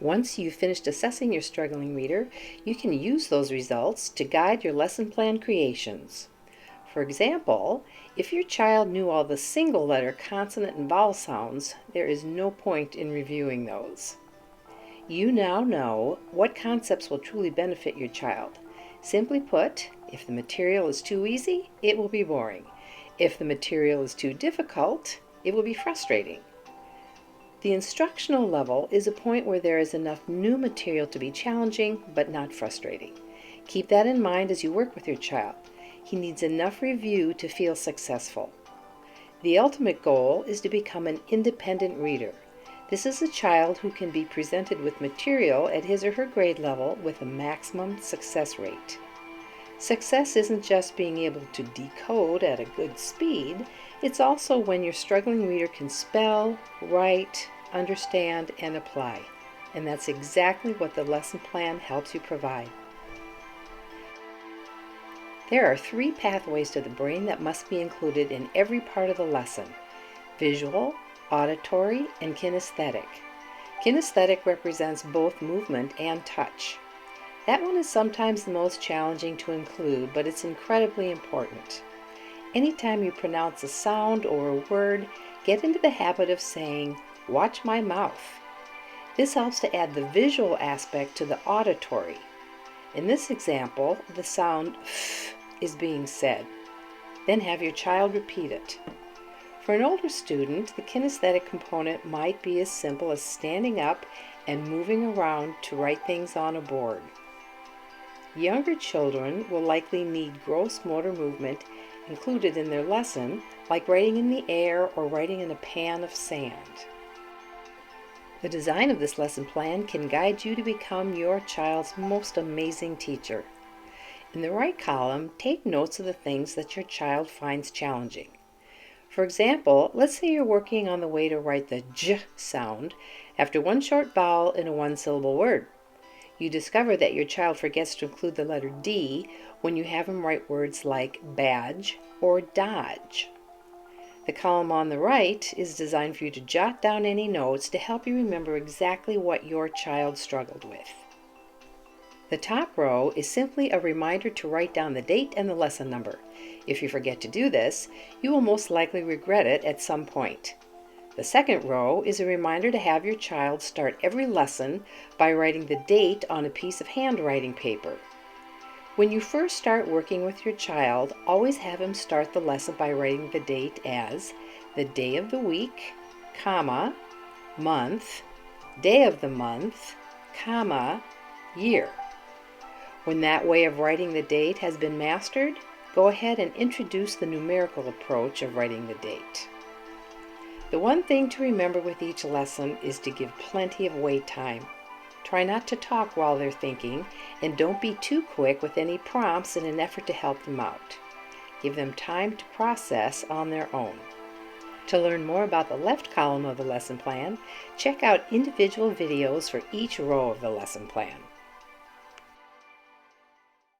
Once you've finished assessing your struggling reader, you can use those results to guide your lesson plan creations. For example, if your child knew all the single letter consonant and vowel sounds, there is no point in reviewing those. You now know what concepts will truly benefit your child. Simply put, if the material is too easy, it will be boring. If the material is too difficult, it will be frustrating. The instructional level is a point where there is enough new material to be challenging but not frustrating. Keep that in mind as you work with your child. He needs enough review to feel successful. The ultimate goal is to become an independent reader. This is a child who can be presented with material at his or her grade level with a maximum success rate. Success isn't just being able to decode at a good speed, it's also when your struggling reader can spell, write, understand, and apply. And that's exactly what the lesson plan helps you provide. There are 3 pathways to the brain that must be included in every part of the lesson: visual, auditory, and kinesthetic. Kinesthetic represents both movement and touch. That one is sometimes the most challenging to include, but it's incredibly important. Anytime you pronounce a sound or a word, get into the habit of saying, "Watch my mouth." This helps to add the visual aspect to the auditory. In this example, the sound f is being said. Then have your child repeat it. For an older student, the kinesthetic component might be as simple as standing up and moving around to write things on a board. Younger children will likely need gross motor movement included in their lesson, like writing in the air or writing in a pan of sand. The design of this lesson plan can guide you to become your child's most amazing teacher. In the right column, take notes of the things that your child finds challenging. For example, let's say you're working on the way to write the j sound after one short vowel in a one-syllable word. You discover that your child forgets to include the letter D when you have him write words like badge or dodge. The column on the right is designed for you to jot down any notes to help you remember exactly what your child struggled with. The top row is simply a reminder to write down the date and the lesson number. If you forget to do this, you will most likely regret it at some point. The second row is a reminder to have your child start every lesson by writing the date on a piece of handwriting paper. When you first start working with your child, always have him start the lesson by writing the date as the day of the week, comma, month, day of the month, comma, year. When that way of writing the date has been mastered, go ahead and introduce the numerical approach of writing the date. The one thing to remember with each lesson is to give plenty of wait time. Try not to talk while they're thinking, and don't be too quick with any prompts in an effort to help them out. Give them time to process on their own. To learn more about the left column of the lesson plan, check out individual videos for each row of the lesson plan.